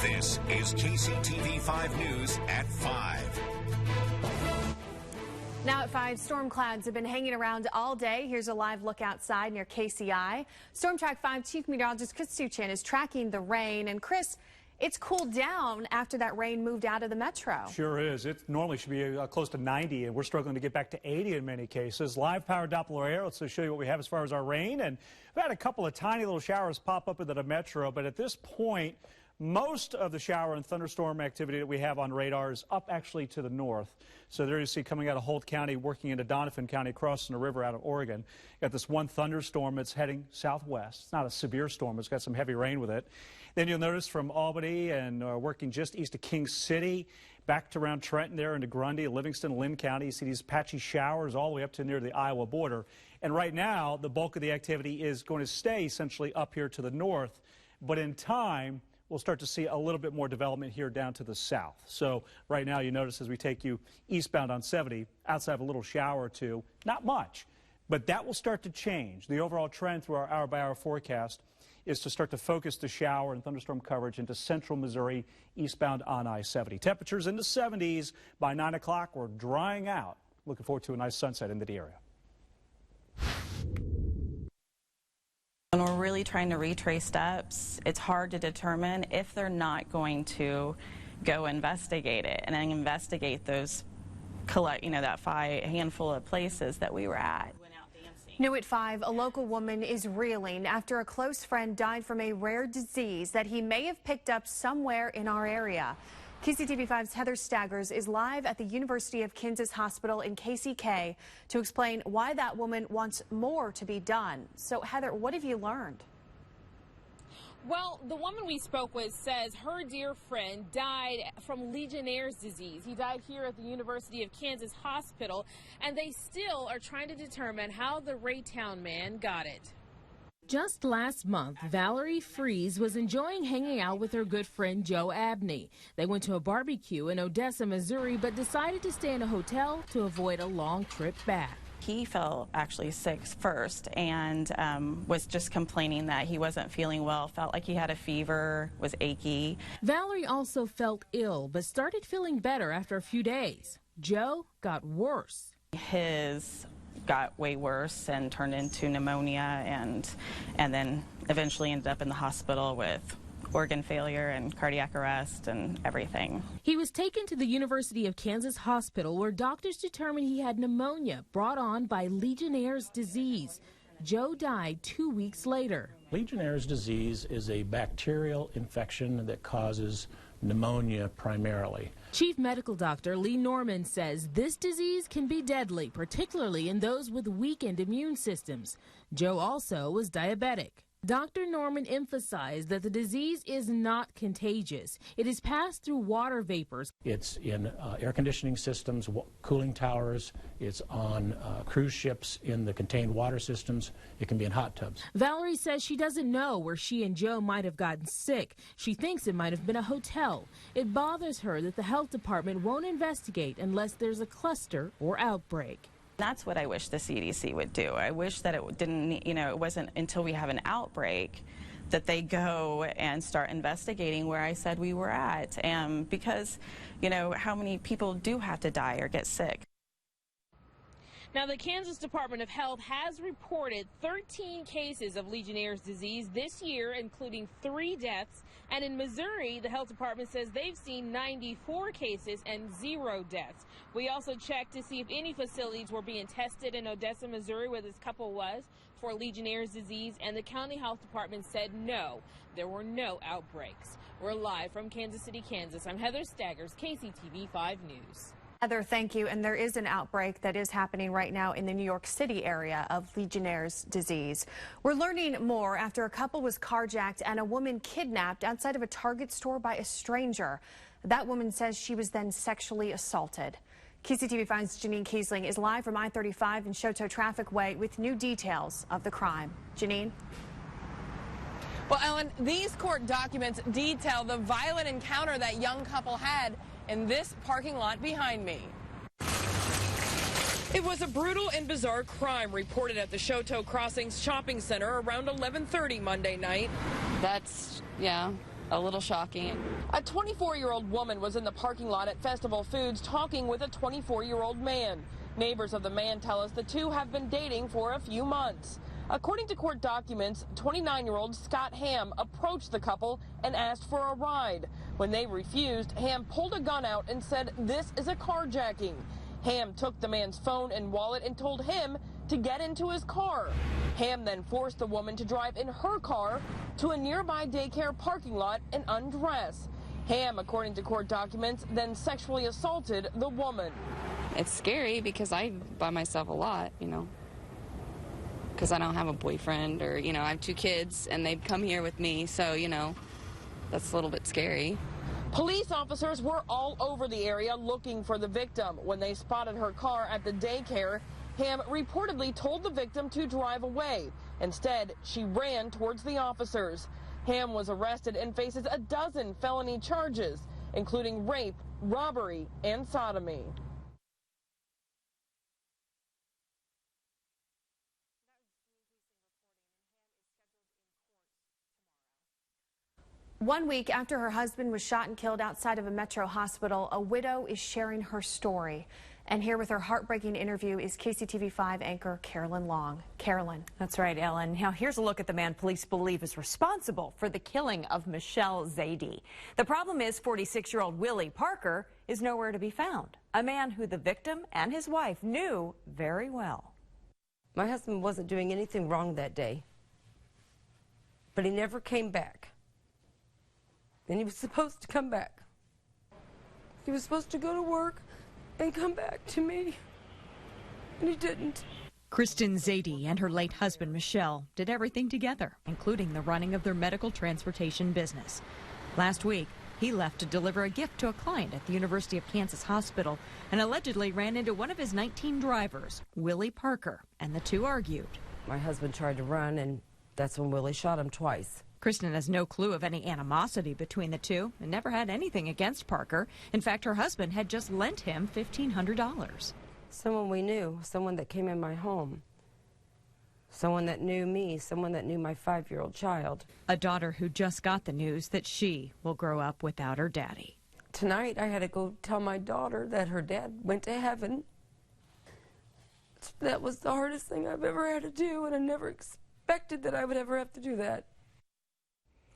This is KCTV 5 News at 5. Now at 5, storm clouds have been hanging around all day. Here's a live look outside near KCI. Storm Track 5 Chief Meteorologist Chris Suchin is tracking the rain. And Chris, it's cooled down after that rain moved out of the metro. Sure is. It normally should be close to 90, and we're struggling to get back to 80 in many cases. Live power Doppler air. Let's show you what we have as far as our rain. And we've had a couple of tiny little showers pop up into the metro, but at this point, most of the shower and thunderstorm activity that we have on radar is up actually to the north. So there you see coming out of Holt County, working into Donovan County, crossing the river out of Oregon. Got this one thunderstorm that's heading southwest. It's not a severe storm. It's got some heavy rain with it. Then you'll notice from Albany and working just east of King City, back to around Trenton there into Grundy, Livingston, Lynn County. You see these patchy showers all the way up to near the Iowa border. And right now, the bulk of the activity is going to stay essentially up here to the north. But in time, we'll start to see a little bit more development here down to the south. So right now you notice as we take you eastbound on 70, outside of a little shower or two, not much, but that will start to change. The overall trend through our hour-by-hour forecast is to start to focus the shower and thunderstorm coverage into central Missouri, eastbound on I-70. Temperatures in the 70s by 9 o'clock. We're drying out. Looking forward to a nice sunset into the area. When we're really trying to retrace steps, it's hard to determine if they're not going to go investigate it and then investigate those, that handful of places that we were at. New at 5, a local woman is reeling after a close friend died from a rare disease that he may have picked up somewhere in our area. KCTV5's Heather Staggers is live at the University of Kansas Hospital in KCK to explain why that woman wants more to be done. So, Heather, what have you learned? Well, the woman we spoke with says her dear friend died from Legionnaire's disease. He died here at the University of Kansas Hospital, and they still are trying to determine how the Raytown man got it. Just last month, Valerie Fries was enjoying hanging out with her good friend Joe Abney. They went to a barbecue in Odessa, Missouri, but decided to stay in a hotel to avoid a long trip back. He felt actually sick first and was just complaining that he wasn't feeling well, felt like he had a fever, was achy. Valerie also felt ill, but started feeling better after a few days. Joe got worse. His got way worse and turned into pneumonia and then eventually ended up in the hospital with organ failure and cardiac arrest and everything. He was taken to the University of Kansas Hospital where doctors determined he had pneumonia brought on by Legionnaire's disease. Joe died 2 weeks later. Legionnaire's disease is a bacterial infection that causes pneumonia primarily. Chief Medical Doctor Lee Norman says this disease can be deadly, particularly in those with weakened immune systems. Joe also was diabetic. Dr. Norman emphasized that the disease is not contagious. It is passed through water vapors. It's in air conditioning systems, cooling towers. It's on cruise ships in the contained water systems. It can be in hot tubs. Valerie says she doesn't know where she and Joe might have gotten sick. She thinks it might have been a hotel. It bothers her that the health department won't investigate unless there's a cluster or outbreak. That's what I wish the CDC would do. I wish that it didn't, it wasn't until we have an outbreak that they go and start investigating where I said we were at. Because, how many people do have to die or get sick. Now, the Kansas Department of Health has reported 13 cases of Legionnaire's disease this year, including 3 deaths. And in Missouri, the health department says they've seen 94 cases and 0 deaths. We also checked to see if any facilities were being tested in Odessa, Missouri, where this couple was, for Legionnaire's disease, and the county health department said no, there were no outbreaks. We're live from Kansas City, Kansas. I'm Heather Staggers, KCTV 5 News. Heather, thank you. And there is an outbreak that is happening right now in the New York City area of Legionnaire's disease. We're learning more after a couple was carjacked and a woman kidnapped outside of a Target store by a stranger. That woman says she was then sexually assaulted. KCTV5's Janine Kiesling is live from I-35 and Shoto Traffic Way with new details of the crime. Janine? Well, Ellen, these court documents detail the violent encounter that young couple had in this parking lot behind me. It was a brutal and bizarre crime reported at the Shoto Crossings Shopping Center around 11:30 Monday night. That's, yeah, a little shocking. A 24-year-old woman was in the parking lot at Festival Foods talking with a 24-year-old man. Neighbors of the man tell us the two have been dating for a few months. According to court documents, 29-year-old Scott Ham approached the couple and asked for a ride. When they refused, Ham pulled a gun out and said, "This is a carjacking." Ham took the man's phone and wallet and told him to get into his car. Ham then forced the woman to drive in her car to a nearby daycare parking lot and undress. Ham, according to court documents, then sexually assaulted the woman. It's scary because I by myself a lot, because I don't have a boyfriend or, I have 2 kids and they'd come here with me. So, that's a little bit scary. Police officers were all over the area looking for the victim. When they spotted her car at the daycare, Ham reportedly told the victim to drive away. Instead, she ran towards the officers. Ham was arrested and faces a dozen felony charges, including rape, robbery, and sodomy. One week after her husband was shot and killed outside of a Metro hospital, a widow is sharing her story. And here with her heartbreaking interview is KCTV5 anchor Carolyn Long. Carolyn. That's right, Ellen. Now here's a look at the man police believe is responsible for the killing of Michelle Zadie. The problem is 46-year-old Willie Parker is nowhere to be found, a man who the victim and his wife knew very well. My husband wasn't doing anything wrong that day, but he never came back. And he was supposed to come back. He was supposed to go to work and come back to me, and he didn't. Kristen Zadie and her late husband Michelle did everything together, including the running of their medical transportation business. Last week, he left to deliver a gift to a client at the University of Kansas Hospital and allegedly ran into one of his 19 drivers, Willie Parker, and the two argued. My husband tried to run, and that's when Willie shot him twice. Kristen has no clue of any animosity between the two and never had anything against Parker. In fact, her husband had just lent him $1,500. Someone we knew, someone that came in my home, someone that knew me, someone that knew my 5-year-old child. A daughter who just got the news that she will grow up without her daddy. Tonight, I had to go tell my daughter that her dad went to heaven. That was the hardest thing I've ever had to do, and I never expected that I would ever have to do that.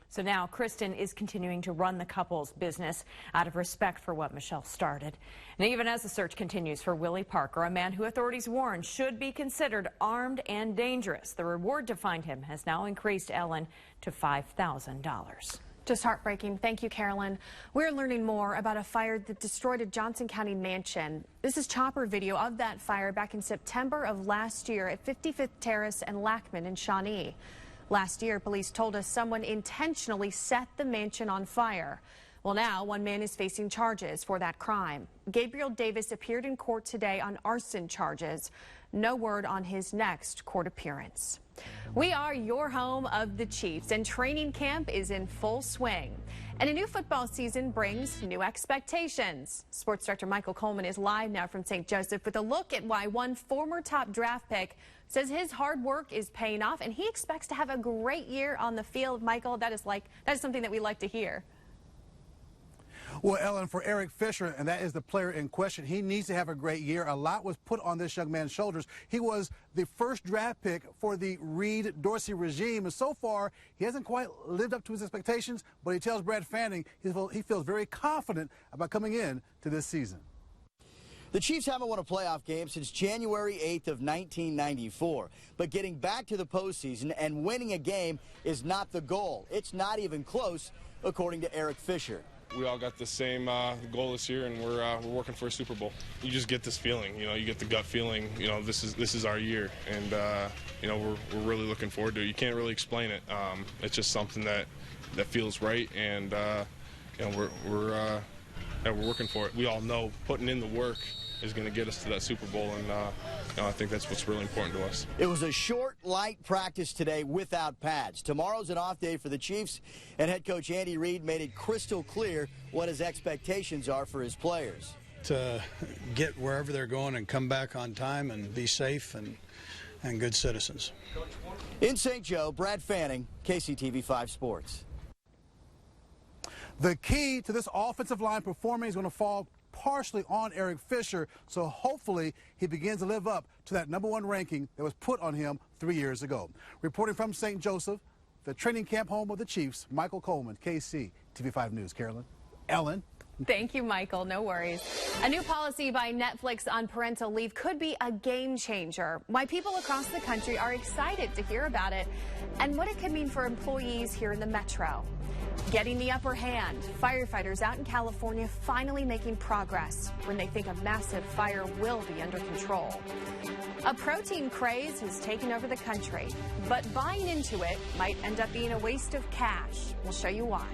So now Kristen is continuing to run the couple's business out of respect for what Michelle started. And even as the search continues for Willie Parker, a man who authorities warn should be considered armed and dangerous, the reward to find him has now increased, Ellen, to $5,000. Just heartbreaking. Thank you, Carolyn. We're learning more about a fire that destroyed a Johnson County mansion. This is chopper video of that fire back in September of last year at 55th Terrace and Lackman in Shawnee. Last year, police told us someone intentionally set the mansion on fire. Well, now one man is facing charges for that crime. Gabriel Davis appeared in court today on arson charges. No word on his next court appearance. We are your home of the Chiefs, and training camp is in full swing. And a new football season brings new expectations. Sports director Michael Coleman is live now from St. Joseph with a look at why one former top draft pick says his hard work is paying off, and he expects to have a great year on the field. Michael, that is something that we like to hear. Well, Ellen, for Eric Fisher, and that is the player in question, he needs to have a great year. A lot was put on this young man's shoulders. He was the first draft pick for the Reed-Dorsey regime, and so far, he hasn't quite lived up to his expectations, but he tells Brad Fanning he feels very confident about coming in to this season. The Chiefs haven't won a playoff game since January 8th of 1994, but getting back to the postseason and winning a game is not the goal. It's not even close, according to Eric Fisher. We all got the same goal this year, and we're working for a Super Bowl. You just get this feeling, you get the gut feeling, this is our year, and we're really looking forward to it. You can't really explain it. It's just something that feels right, and we're working for it. We all know putting in the work is going to get us to that Super Bowl, and I think that's what's really important to us. It was a short, light practice today without pads. Tomorrow's an off day for the Chiefs, and head coach Andy Reid made it crystal clear what his expectations are for his players. To get wherever they're going and come back on time and be safe and good citizens. In St. Joe, Brad Fanning, KCTV5 Sports. The key to this offensive line performing is going to fall partially on Eric Fisher, so hopefully he begins to live up to that #1 ranking that was put on him 3 years ago. Reporting from St. Joseph, the training camp home of the Chiefs, Michael Coleman, KC TV5 News. Carolyn. Ellen. Thank you, Michael. No worries. A new policy by Netflix on parental leave could be a game changer. Why people across the country are excited to hear about it and what it could mean for employees here in the metro. Getting the upper hand. Firefighters out in California finally making progress when they think a massive fire will be under control. A protein craze has taken over the country, but buying into it might end up being a waste of cash. We'll show you why.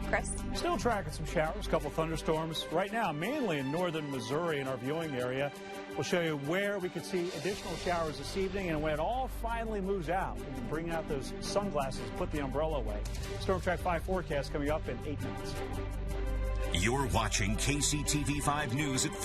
Chris? Still tracking some showers, a couple thunderstorms right now, mainly in northern Missouri in our viewing area. We'll show you where we could see additional showers this evening, and when it all finally moves out, we can bring out those sunglasses, put the umbrella away. Storm Track 5 forecast coming up in 8 minutes. You're watching KCTV5 News at 5.